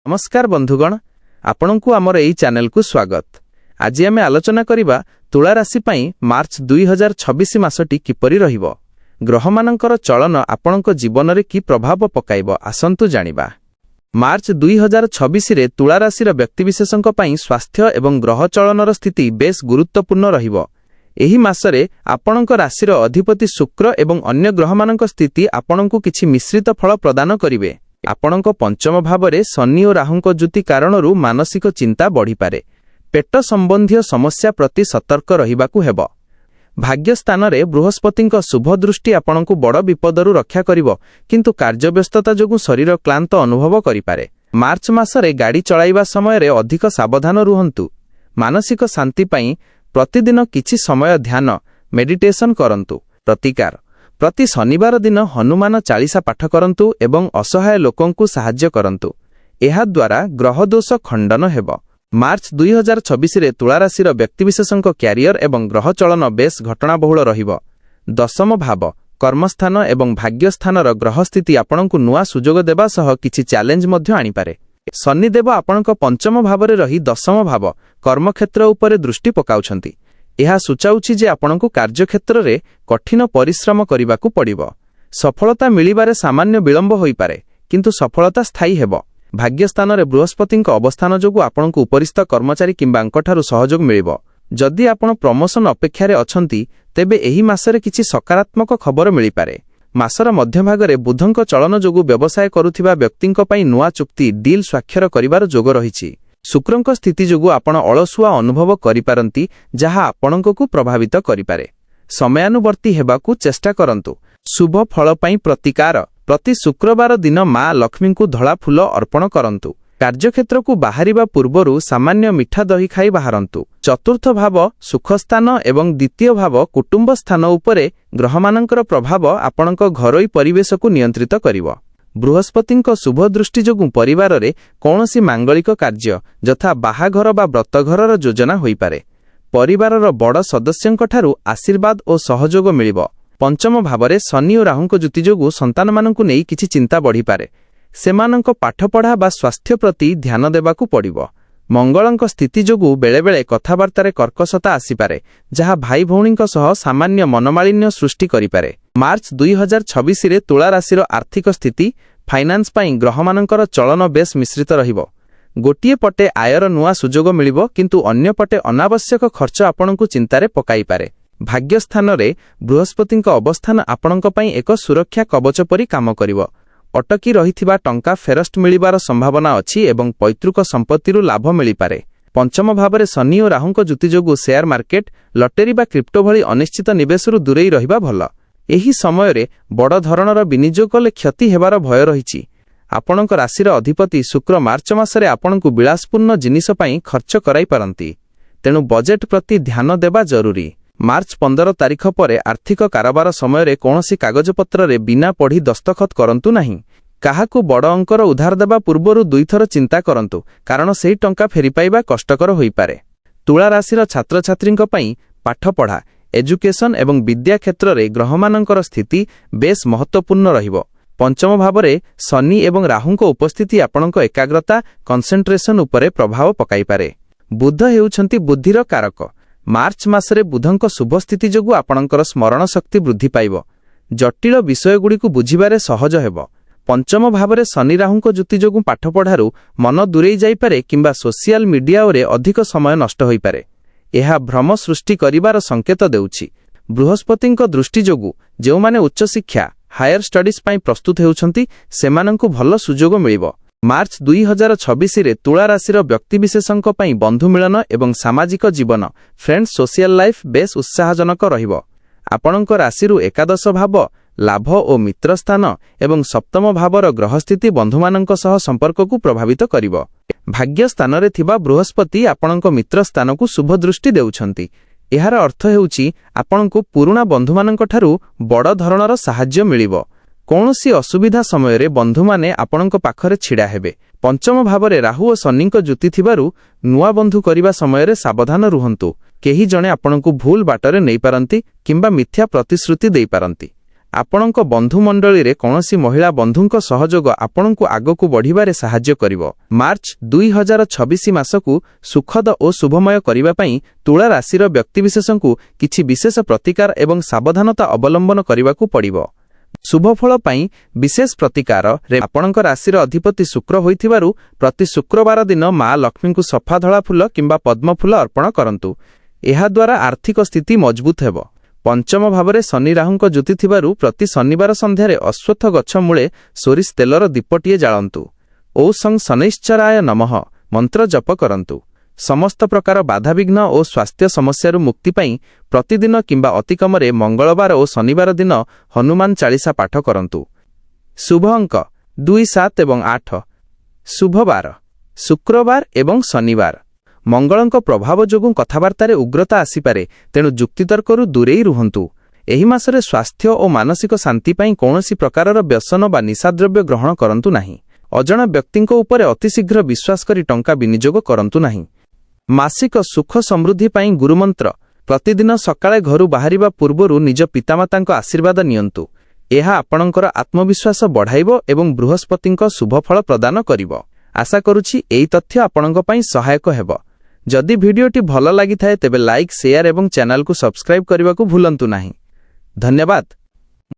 नमस्कार बंधुगण, आपणकु आमर एई चैनल को स्वागत। आज आमे आलोचना करिबा तुला राशि पई मार्च 2026 मासटी किपरि रहिबो। ग्रहमानंकर चलन आपणक जीवन रे की प्रभाव पकाइबो आसंतु जानिबा। मार्च 2026 रे तुला राशिर व्यक्तिविशेषंक पई स्वास्थ्य एवं ग्रह चलनर स्थिति बेस गुरुत्वपूर्ण रहिबो। एही मासरे आपणक राशिर अधिपति शुक्र एवं अन्य ग्रहमानंक स्थिति आपणकु किछि मिश्रित फल प्रदान करिवे। आपणक पंचम भावरे शनि और राहुंक जुति कारणरू मानसिक चिंता बढ़ी पारे। पेट संबंधी समस्या प्रति सतर्क रहिबाकु हेबो। भाग्य स्थान रे बृहस्पतिंक शुभ दृष्टि आपणकु बड़ विपदरू रक्षा करिवो, किंतु कार्यव्यस्तता जोगु शरीर क्लांत अनुभव करि पारे। मार्च मासरे गाड़ी चलाइबा समय रे अधिक सावधान रुहंतु। मानसिक शांति पई प्रतिदिन किछि समय ध्यान मेडिटेशन करंतु। प्रतिकार प्रति शनिवार दिन हनुमान चालीसा पाठ करंतु एवं असहाय लोकंकु सहाय्य करंतु। एहा द्वारा ग्रह दोष खंडन हेबो। मार्च 2026 रे तुला राशिर व्यक्तिविशेषंक क्यारियर एवं ग्रह चलन बेस घटनाबहुल रहिबो। दशम भाव कर्मस्थान एवं भाग्यस्थानर ग्रह स्थिति आपणकु नुआ सुजोग देबा सह किछि चैलेंज मध्य आनी पारे। शनिदेव आपणक पंचम भावरे रही दशम भाव कर्मक्षेत्र उपरे दृष्टि पकाउछंती। यह सूचाउछि जे आपणकु कार्यक्षेत्र रे कठिन परिश्रम करिबाकु पड़िबो। सफलता मिलिबारे सामान्य विलंब होई पारे, किंतु सफलता स्थायी हेबो। भाग्यस्थान रे बृहस्पतिंक अवस्थान जोगु आपणकु उपरिस्थ कर्मचारी किंबा अंकठारु सहयोग मिलिबो। जदि आपण प्रमोशन अपेक्षा रे अछंती तेबे एही मासरे किछि सकारात्मक खबर मिलि पारे। मासर मध्यभागरे बुधंक चलन जोगु व्यवसाय करुथिबा व्यक्तिंक पई नुआ चुक्ति डील स्वाक्षर करिवार जोग रहिछि। शुक्रंक स्थिति जोगु आपण अलसुआ अनुभव करिपारंती, जहा आपणकु प्रभावित करिपारे। समयानुवर्ती हेबाकु चेष्टा करंतु। शुभ फल पई प्रतिकार प्रति शुक्रवार दिन मां लक्ष्मी को धला फूल अर्पण करंतु। कार्यक्षेत्र को बाहरिबा पूर्वरु सामान्य मिठा दही खाई बाहरंतु। चतुर्थ भाव सुखस्थान एवं द्वितीय भाव कुटुंब स्थान उपरे ग्रहमानंकर प्रभाव आपणक घरोई परिवेश को नियंत्रित करिवो। बृहस्पतिंक शुभ दृष्टि जोगु परिवार रे कौनसी मांगलिक कार्य यथा बाहाघर बा व्रतघरर योजना होई पारे। परिवारर बड़ सदस्यंकठारु आशीर्वाद और सहयोग मिलिबो। पंचम भावरे शनि और राहुंक जुति जोगु संतान मानंकु नेई किछि चिंता बढ़ी पारे। सेमानंक पाठपढ़ा बा स्वास्थ्य प्रति ध्यान देबाकु पड़िबो। मंगलंक स्थिति जोगु बेले बेले कथाबार्तारे कर्कशता आसीपारे, जहा भाई भौणींक सह सामान्य मनमालिन्य सृष्टि करिपारे। मार्च 2026 रे तुला राशिर आर्थिक स्थिति फाइनान्स पई ग्रहमानंकर चलन बेस मिश्रित रहिबो। गोटिए पटे आयर नुआ सुजोग मिलिबो, किंतु अन्य पटे अनावश्यक खर्च आपणकु चिंतारे पकाई पारे। भाग्यस्थान रे बृहस्पतिंक अवस्थान आपणक पई एक सुरक्षा कवच परि काम करिवो। अटकी रहिथिबा टंका फेरस्ट मिलिबार संभावना अछि एवं पैतृक संपत्तिरु लाभ मिलि पारे। पंचम भावरे शनि और राहुंक जुति जोगु शेयर मार्केट लटेरी बा क्रिप्टो भली अनिश्चित निवेशरु दूरेई रहिबा भल। एही समय रे बड़ धरणर विनियोग कले क्षति हेबार भय रहिछि। आपणक राशिर अधिपति शुक्र मार्च मासरे आपणकु विलासपूर्ण जिनिस पई खर्च कराई पारंती, तेणु बजेट प्रति ध्यान देबा जरूरी। मार्च 15 तारिख परे आर्थिक कारोबार समय रे कौनसी कागजपत्र रे बिना पढ़ी दस्तखत करंतु नहीं। काहाकु बड़ अंकर उधार देबा पूर्वरु दुईथर चिंता करंतु, कारण सेही टंका फेरी पाइबा कष्टकर होई पारे। तुला राशिर छात्र छात्रींक पई पाठपढ़ा एजुकेशन एवं विद्या क्षेत्र रे ग्रहमानंकर स्थिति बेस महत्वपूर्ण रहिबो। पंचम भावरे शनि एवं राहुंक उपस्थिति आपणक एकाग्रता कंसंट्रेशन उपरे प्रभाव पकाई पारे। बुध हेउछंती बुद्धिर कारक। मार्च मासरे बुधंक शुभ स्थिति जोगु आपणकर स्मरण शक्ति वृद्धि पाइबो। जटिल विषयगुड़ी को बुझिबारे सहज हेबो। पंचम भावरे शनि राहुंक जुति जोगु पाठपढ़ारु मन दूरेई जाई पारे किंबा सोशल मीडिया रे अधिक समय नष्ट होई पारे। एहा भ्रम सृष्टि करिबार संकेत देउछि। बृहस्पतिंक दृष्टि जोगु जेउ माने उच्च शिक्षा हायर स्टडीज पई प्रस्तुत हेउछंती सेमानंकु भल सुजोग मिलिबो। मार्च 2026 रे तुला राशिर व्यक्तिविशेषंक पई बंधु मिलन एवं सामाजिक जीवन फ्रेंड्स सोशल लाइफ बेस उत्साहजनक रहिबो। आपणक राशिरु एकादश भाव लाभ और मित्र स्थान एवं सप्तम भावर ग्रह स्थिति बंधुमानंक सह संपर्क को प्रभावित करिवो। भाग्य स्थान रे थिबा बृहस्पति आपणक मित्र स्थान को शुभ दृष्टि देउछंती। एहार अर्थ हेउछि आपणकु पुरुणा बंधुमानंकठारु बड़ धरणर सहाय्य मिलिबो। कौनसी असुविधा समय रे बंधु माने आपणक पाखरे छिड़ा हेबे। पंचम भावरे राहु और शनिंक जुति थिबारु नुआ बंधु करिबा समय रे सावधान रुहंतु। केही जणे आपणकु भूल बाटरे नै पारंती किंबा मिथ्या प्रतिश्रुति देई पारंती। ଆପଣଙ୍କ ବନ୍ଧୁମଣ୍ଡଳୀରେ କୌଣସି ମହିଳା ବନ୍ଧୁଙ୍କ ସହଯୋଗ ଆପଣଙ୍କୁ ଆଗକୁ ବଢ଼ିବାରେ ସାହାଯ୍ୟ କରିବ। ମାର୍ଚ୍ଚ 2026 ମାସକୁ ସୁଖଦ ଓ ଶୁଭମୟ କରିବା ପାଇଁ ତୁଳା ରାଶିର ବ୍ୟକ୍ତିବିଶେଷଙ୍କୁ କିଛି ବିଶେଷ ପ୍ରତିକାର ଏବଂ ସାବଧାନତା ଅବଲମ୍ବନ କରିବାକୁ ପଡ଼ିବ। ଶୁଭଫଳ ପାଇଁ ବିଶେଷ ପ୍ରତିକାରରେ ଆପଣଙ୍କ ରାଶିର ଅଧିପତି ଶୁକ୍ର ହୋଇଥିବାରୁ ପ୍ରତି ଶୁକ୍ରବାର ଦିନ ମା ଲକ୍ଷ୍ମୀଙ୍କୁ ସଫା ଧଳା ଫୁଲ କିମ୍ବା ପଦ୍ମଫୁଲ ଅର୍ପଣ କରନ୍ତୁ। ଏହାଦ୍ୱାରା ଆର୍ଥିକ ସ୍ଥିତି ମଜବୁତ ହେବ। ପଞ୍ଚମ ଭାବରେ ଶନି ରାହୁଙ୍କ ଯୁତି ଥିବାରୁ ପ୍ରତି ଶନିବାର ସନ୍ଧ୍ୟାରେ ଅଶ୍ୱତ୍ଥ ଗଛ ମୂଳେ ସୋରିଷ ତେଲର ଦୀପଟିଏ ଜାଳନ୍ତୁ। ଔ ସଂ ଶନୈଶ୍ଚରାୟ ନମଃ ମନ୍ତ୍ର ଜପ କରନ୍ତୁ। ସମସ୍ତ ପ୍ରକାର ବାଧାବିଘ୍ନ ଓ ସ୍ୱାସ୍ଥ୍ୟ ସମସ୍ୟାରୁ ମୁକ୍ତି ପାଇଁ ପ୍ରତିଦିନ କିମ୍ବା ଅତିକମରେ ମଙ୍ଗଳବାର ଓ ଶନିବାର ଦିନ ହନୁମାନ ଚାଳିଶା ପାଠ କରନ୍ତୁ। ଶୁଭ ଅଙ୍କ 2, 7 ଏବଂ 8। ଶୁଭବାର ଶୁକ୍ରବାର ଏବଂ ଶନିବାର। ମଙ୍ଗଳଙ୍କ ପ୍ରଭାବ ଯୋଗୁଁ କଥାବାର୍ତ୍ତାରେ ଉଗ୍ରତା ଆସିପାରେ, ତେଣୁ ଯୁକ୍ତିତର୍କରୁ ଦୂରେଇ ରୁହନ୍ତୁ। ଏହି ମାସରେ ସ୍ୱାସ୍ଥ୍ୟ ଓ ମାନସିକ ଶାନ୍ତି ପାଇଁ କୌଣସି ପ୍ରକାରର ବ୍ୟସନ ବା ନିଶାଦ୍ରବ୍ୟ ଗ୍ରହଣ କରନ୍ତୁ ନାହିଁ। ଅଜଣା ବ୍ୟକ୍ତିଙ୍କ ଉପରେ ଅତିଶୀଘ୍ର ବିଶ୍ୱାସ କରି ଟଙ୍କା ବିନିଯୋଗ କରନ୍ତୁ ନାହିଁ। ମାସିକ ସୁଖ ସମୃଦ୍ଧି ପାଇଁ ଗୁରୁମନ୍ତ୍ର ପ୍ରତିଦିନ ସକାଳେ ଘରୁ ବାହାରିବା ପୂର୍ବରୁ ନିଜ ପିତାମାତାଙ୍କ ଆଶୀର୍ବାଦ ନିଅନ୍ତୁ। ଏହା ଆପଣଙ୍କର ଆତ୍ମବିଶ୍ୱାସ ବଢ଼ାଇବ ଏବଂ ବୃହସ୍ପତିଙ୍କ ଶୁଭଫଳ ପ୍ରଦାନ କରିବ। ଆଶା କରୁଛି ଏହି ତଥ୍ୟ ଆପଣଙ୍କ ପାଇଁ ସହାୟକ ହେବ। ଯଦି ଭିଡିଓଟି ଭଲ ଲାଗିଥାଏ ତେବେ ଲାଇକ୍, ସେୟାର ଏବଂ ଚ୍ୟାନେଲକୁ ସବସ୍କ୍ରାଇବ୍ କରିବାକୁ ଭୁଲନ୍ତୁ ନାହିଁ। ଧନ୍ୟବାଦ।